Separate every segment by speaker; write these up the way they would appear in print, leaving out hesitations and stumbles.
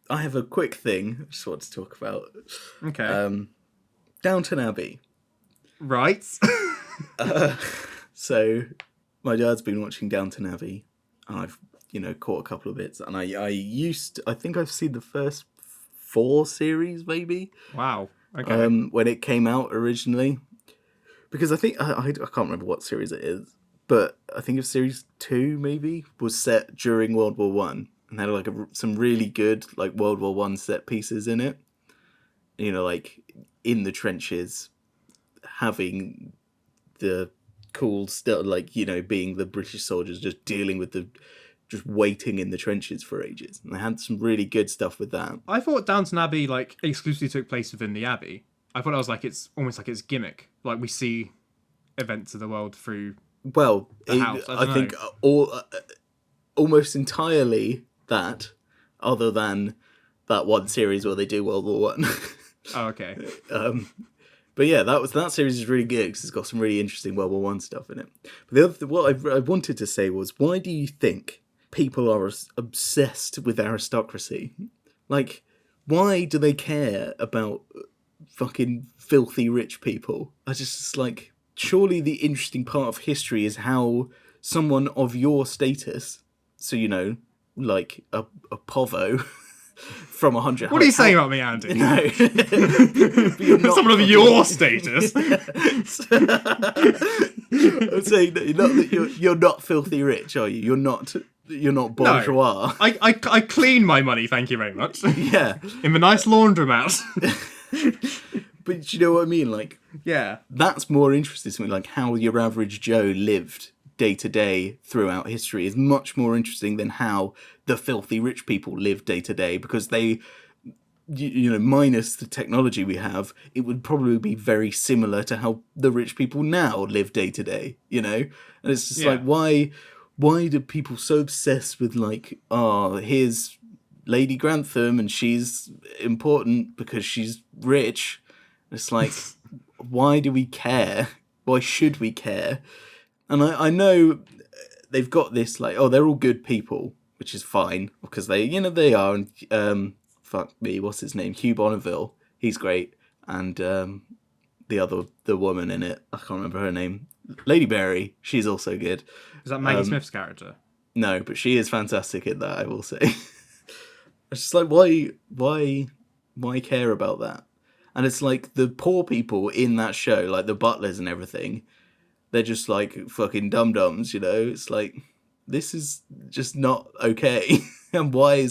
Speaker 1: I have a quick thing I just want to talk about.
Speaker 2: Okay.
Speaker 1: Downton Abbey.
Speaker 2: Right.
Speaker 1: So, my dad's been watching Downton Abbey, and I've, caught a couple of bits. And I think I've seen the first 4 series, maybe.
Speaker 2: Wow. Okay.
Speaker 1: When it came out originally. Because I think, I can't remember what series it is, but I think it's series 2, maybe, was set during World War One. And had like some really good like World War One set pieces in it. Like in the trenches, having the cool stuff, like being the British soldiers just dealing with just waiting in the trenches for ages. And they had some really good stuff with that.
Speaker 2: I thought Downton Abbey like exclusively took place within the Abbey. I thought it was like it's almost like its gimmick. Like we see events of the world through.
Speaker 1: Well,
Speaker 2: house.
Speaker 1: I think almost entirely that, other than that one series where they do World War One.
Speaker 2: Oh, okay.
Speaker 1: But yeah, that series is really good because it's got some really interesting World War One stuff in it. But what I wanted to say was, why do you think people are obsessed with aristocracy? Like, why do they care about fucking filthy rich people? Like, surely the interesting part of history is how someone of your status, so like a povo from 100.
Speaker 2: What are you saying about me, Andy?
Speaker 1: No,
Speaker 2: Someone of your status.
Speaker 1: I'm saying that you're not filthy rich, are you? You're not bourgeois.
Speaker 2: No, I clean my money, thank you very much.
Speaker 1: Yeah,
Speaker 2: in the nice laundromat.
Speaker 1: But do you know what I mean? Like,
Speaker 2: yeah,
Speaker 1: that's more interesting to me. Like how your average Joe lived day to day throughout history is much more interesting than how the filthy rich people live day to day, because they, minus the technology we have, it would probably be very similar to how the rich people now live day to day, and it's just like, why do people so obsessed with like, here's Lady Grantham and she's important because she's rich? It's like, why do we care? Why should we care? And I know they've got this like, they're all good people, which is fine because they are. And fuck me, what's his name? Hugh Bonneville, he's great. And the woman in it, I can't remember her name. Lady Berry, she's also good.
Speaker 2: Is that Maggie Smith's character?
Speaker 1: No, but she is fantastic in that, I will say. It's just like, why care about that? And it's like the poor people in that show, like the butlers and everything, they're just like fucking dum-dums, It's like, this is just not okay. And why are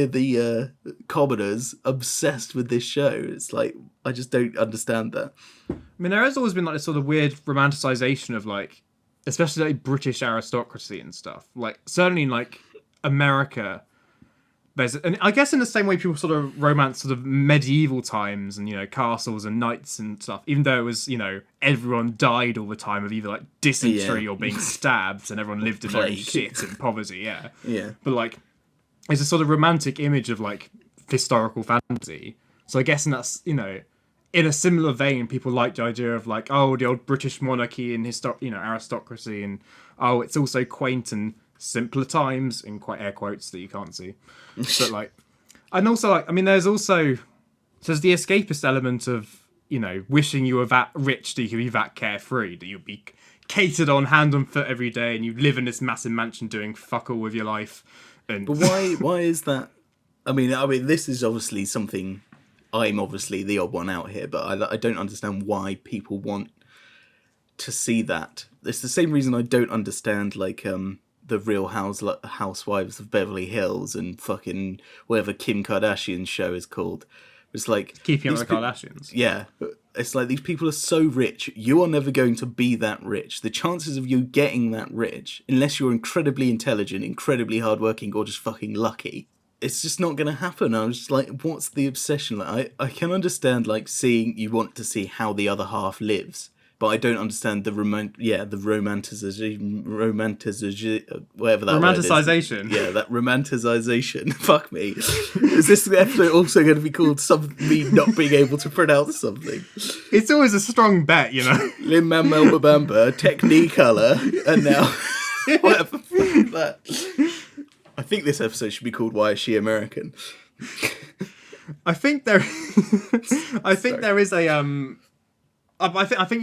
Speaker 1: the commoners obsessed with this show? It's like, I just don't understand that.
Speaker 2: I mean, there has always been like this sort of weird romanticization of like, especially like British aristocracy and stuff. Like certainly in like America, and I guess in the same way people sort of romance sort of medieval times and castles and knights and stuff, even though it was everyone died all the time of either like dysentery or being stabbed, and everyone lived in very shit and poverty. Yeah. But like, it's a sort of romantic image of like historical fantasy. So I guess that's in a similar vein, people like the idea of like, the old British monarchy and aristocracy, and it's also quaint and simpler times, in quite air quotes that you can't see. But like, and also like, I mean, there's the escapist element of wishing you were that rich that you could be that carefree, that you'd be catered on hand and foot every day, and you live in this massive mansion doing fuck all with your life. But
Speaker 1: why is that? I mean, this is obviously something. I'm obviously the odd one out here, but I don't understand why people want to see that. It's the same reason I don't understand like the Real Housewives of Beverly Hills and fucking whatever Kim Kardashian's show is called. It's like
Speaker 2: Keeping Up with the Kardashians.
Speaker 1: Yeah, it's like these people are so rich. You are never going to be that rich. The chances of you getting that rich, unless you're incredibly intelligent, incredibly hardworking, or just fucking lucky, it's just not going to happen. I'm just like, what's the obsession? Like, I can understand like you want to see how the other half lives. But I don't understand the romanticization, whatever that
Speaker 2: romanticization.
Speaker 1: Word is. Yeah, that romanticization. Fuck me. Is this episode also going to be called me not being able to pronounce something?
Speaker 2: It's always a strong bet,
Speaker 1: Lin-Manuel Miranda, Technicolor, and now whatever that. I think this episode should be called "Why Is She American?"
Speaker 2: I think there, I think
Speaker 1: Sorry.
Speaker 2: there is a I think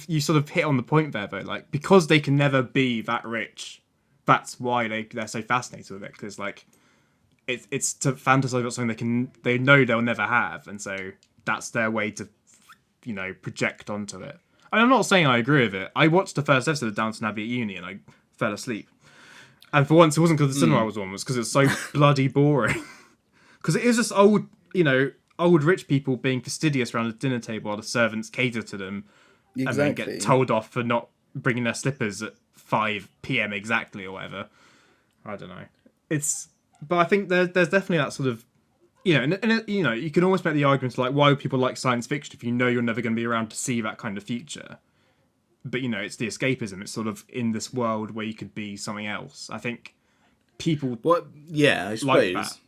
Speaker 2: you sort of hit on the point there though. Like because they can never be that rich, that's why they're so fascinated with it. Because like it's to fantasize about something they know they'll never have, and so that's their way to project onto it. And I'm not saying I agree with it. I watched the first episode of Downton Abbey at uni and I fell asleep. And for once, it wasn't because the cinema I was on, it was because it was so bloody boring. Because it is just old rich people being fastidious around the dinner table while the servants cater to them and then get told off for not bringing their slippers at 5 p.m. exactly or whatever. I don't know. But I think there's definitely that sort of, and you can almost make the argument like, why would people like science fiction if you know you're never going to be around to see that kind of future? But, it's the escapism. It's sort of in this world where you could be something else. I think people
Speaker 1: Yeah, I suppose.
Speaker 2: like that.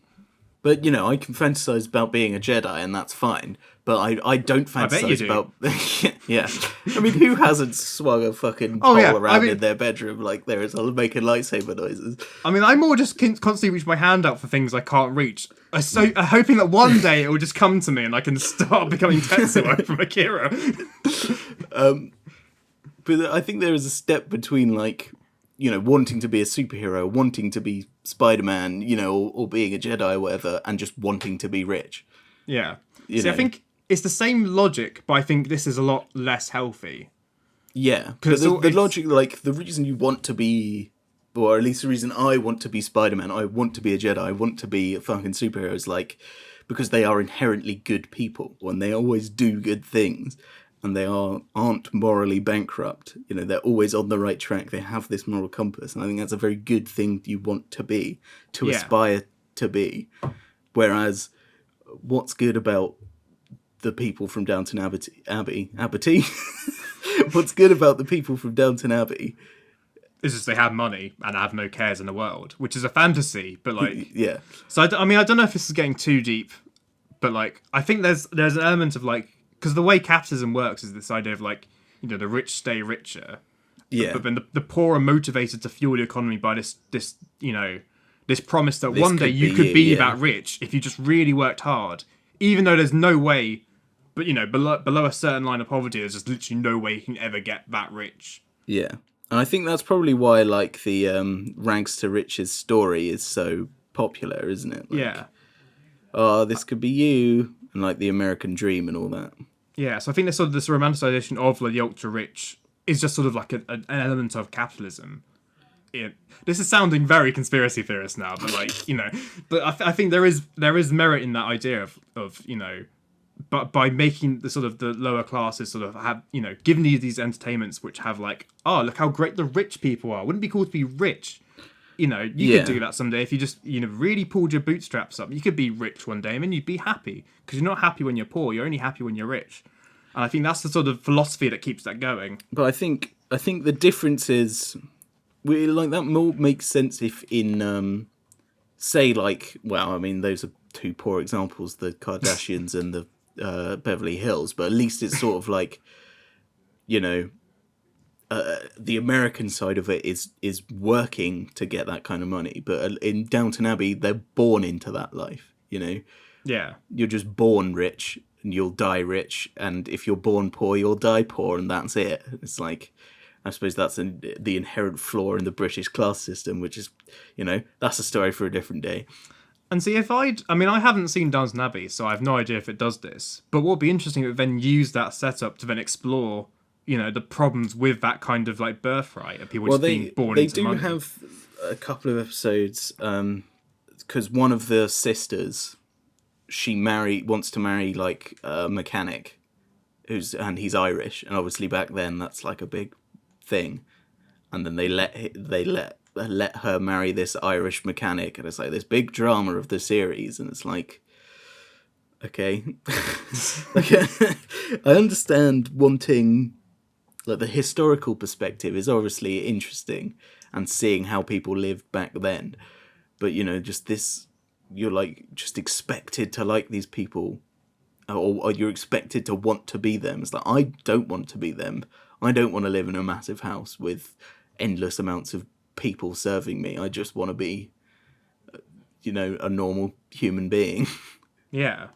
Speaker 1: But, I can fantasize about being a Jedi, and that's fine. But I don't fantasize about... Yeah. I mean, who hasn't swung a fucking pole around in their bedroom like there is making lightsaber noises?
Speaker 2: I mean, I'm more just constantly reach my hand out for things I can't reach. Hoping that one day it will just come to me and I can start becoming Tetsuo from Akira.
Speaker 1: But I think there is a step between, like... wanting to be a superhero, wanting to be Spider-Man, or being a Jedi or whatever, and just wanting to be rich.
Speaker 2: Yeah. I think it's the same logic, but I think this is a lot less healthy.
Speaker 1: Yeah. But the logic, like, the reason you want to be, or at least the reason I want to be Spider-Man, I want to be a Jedi, I want to be a fucking superhero, is like, because they are inherently good people, and they always do good things. And they aren't morally bankrupt. They're always on the right track. They have this moral compass. And I think that's a very good thing you want to be, to aspire to be. Whereas, what's good about the people from Downton Abbey? What's good about the people from Downton Abbey?
Speaker 2: It's just they have money and have no cares in the world, which is a fantasy, but like...
Speaker 1: Yeah.
Speaker 2: So, I don't know if this is getting too deep, but like, I think there's an element of like, because the way capitalism works is this idea of like, the rich stay richer.
Speaker 1: Yeah.
Speaker 2: But then the poor are motivated to fuel the economy by this promise that one day you could be that rich if you just really worked hard. Even though there's no way, but below a certain line of poverty, there's just literally no way you can ever get that rich.
Speaker 1: Yeah. And I think that's probably why like the rags to riches story is so popular, isn't it? Like,
Speaker 2: yeah.
Speaker 1: Oh, this could be you. And like the American dream and all that.
Speaker 2: Yeah, so I think this romanticization of the ultra rich is just sort of like an element of capitalism. This is sounding very conspiracy theorist now, but like but I think there is merit in that idea of but by making the sort of the lower classes sort of have given these entertainments which have like, oh, look how great the rich people are. Wouldn't it be cool to be rich? You could do that someday if you just, really pulled your bootstraps up. You could be rich one day and then you'd be happy. Because you're not happy when you're poor. You're only happy when you're rich. And I think that's the sort of philosophy that keeps that going.
Speaker 1: But I think the difference is, like, that more makes sense if in, say, like, well, I mean, those are two poor examples, the Kardashians and the Beverly Hills. But at least it's sort of like, the American side of it is working to get that kind of money, but in Downton Abbey, they're born into that life.
Speaker 2: Yeah,
Speaker 1: you're just born rich and you'll die rich, and if you're born poor, you'll die poor, and that's it. It's like, I suppose that's the inherent flaw in the British class system, which is, that's a story for a different day.
Speaker 2: And see, I haven't seen Downton Abbey, so I have no idea if it does this. But what would be interesting if it then use that setup to then explore the problems with that kind of like birthright of people being born into money. They do
Speaker 1: have a couple of episodes because one of the sisters, wants to marry like a mechanic and he's Irish, and obviously back then that's like a big thing, and then they let her marry this Irish mechanic, and it's like this big drama of the series, and it's like, okay. I understand wanting, like, the historical perspective is obviously interesting, and seeing how people lived back then, but just this, you're like just expected to like these people, or you're expected to want to be them. It's like, I don't want to be them. I don't want to live in a massive house with endless amounts of people serving me. I just want to be a normal human being.
Speaker 2: Yeah.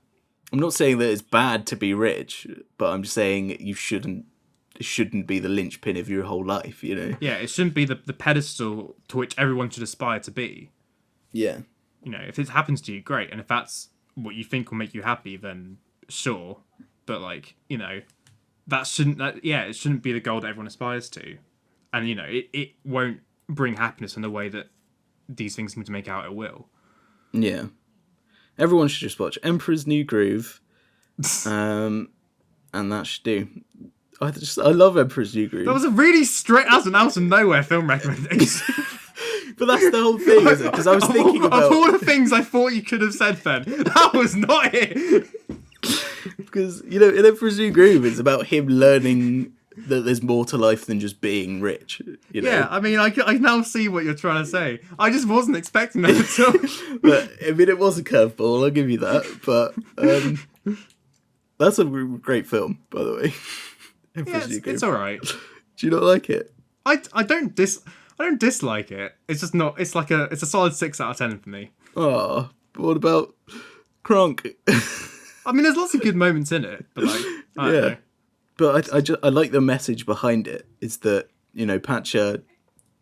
Speaker 1: I'm not saying that it's bad to be rich, but I'm just saying it shouldn't be the linchpin of your whole life,
Speaker 2: Yeah, it shouldn't be the pedestal to which everyone should aspire to be.
Speaker 1: Yeah.
Speaker 2: If it happens to you, great. And if that's what you think will make you happy, then sure. But it shouldn't be the goal that everyone aspires to. And, it won't bring happiness in the way that these things seem to make out it will.
Speaker 1: Yeah. Everyone should just watch Emperor's New Groove. And that should do. I love Emperor's New Groove.
Speaker 2: That was a really straight out of nowhere film recommendation.
Speaker 1: But that's the whole thing, isn't it? Because I was thinking about...
Speaker 2: Of all the things I thought you could have said, Ben, that was not it.
Speaker 1: Because, in Emperor's New Groove, it's about him learning that there's more to life than just being rich.
Speaker 2: Yeah, I mean, I now see what you're trying to say. I just wasn't expecting that at all.
Speaker 1: But, I mean, it was a curveball, I'll give you that. But that's a great film, by the way.
Speaker 2: Yeah, it's all right.
Speaker 1: Do you not like it?
Speaker 2: I don't dislike it. It's just not. It's a solid 6 out of 10 for me.
Speaker 1: Oh, but what about Kronk?
Speaker 2: I mean, there's lots of good moments in it, but I don't know.
Speaker 1: But I like the message behind it. Is that Pacha,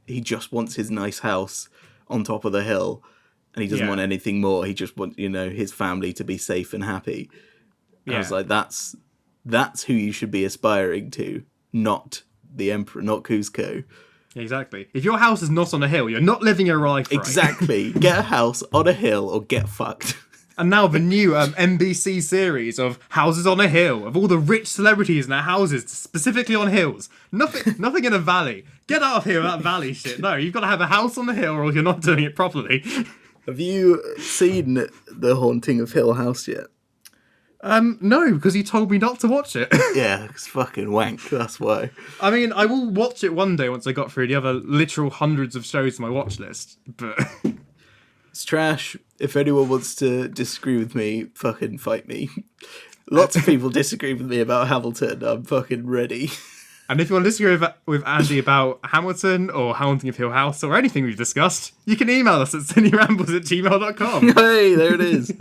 Speaker 1: he just wants his nice house on top of the hill, and he doesn't want anything more. He just wants his family to be safe and happy. And I was like, that's who you should be aspiring to, not the Emperor, not Kuzco.
Speaker 2: Exactly. If your house is not on a hill, you're not living your life right.
Speaker 1: Exactly. Get a house on a hill or get fucked.
Speaker 2: And now the new NBC series of Houses on a Hill, of all the rich celebrities in their houses, specifically on hills. Nothing in a valley. Get out of here with that valley shit. No, you've got to have a house on the hill or you're not doing it properly.
Speaker 1: Have you seen The Haunting of Hill House yet?
Speaker 2: No, because you told me not to watch it.
Speaker 1: Yeah, it's fucking wank, that's why.
Speaker 2: I mean, I will watch it one day once I got through the other literal hundreds of shows on my watch list, but...
Speaker 1: It's trash. If anyone wants to disagree with me, fucking fight me. Lots of people disagree with me about Hamilton. I'm fucking ready.
Speaker 2: And if you want to disagree with Andy about Hamilton or Haunting of Hill House or anything we've discussed, you can email us at cinerambles@gmail.com.
Speaker 1: Hey, there it is.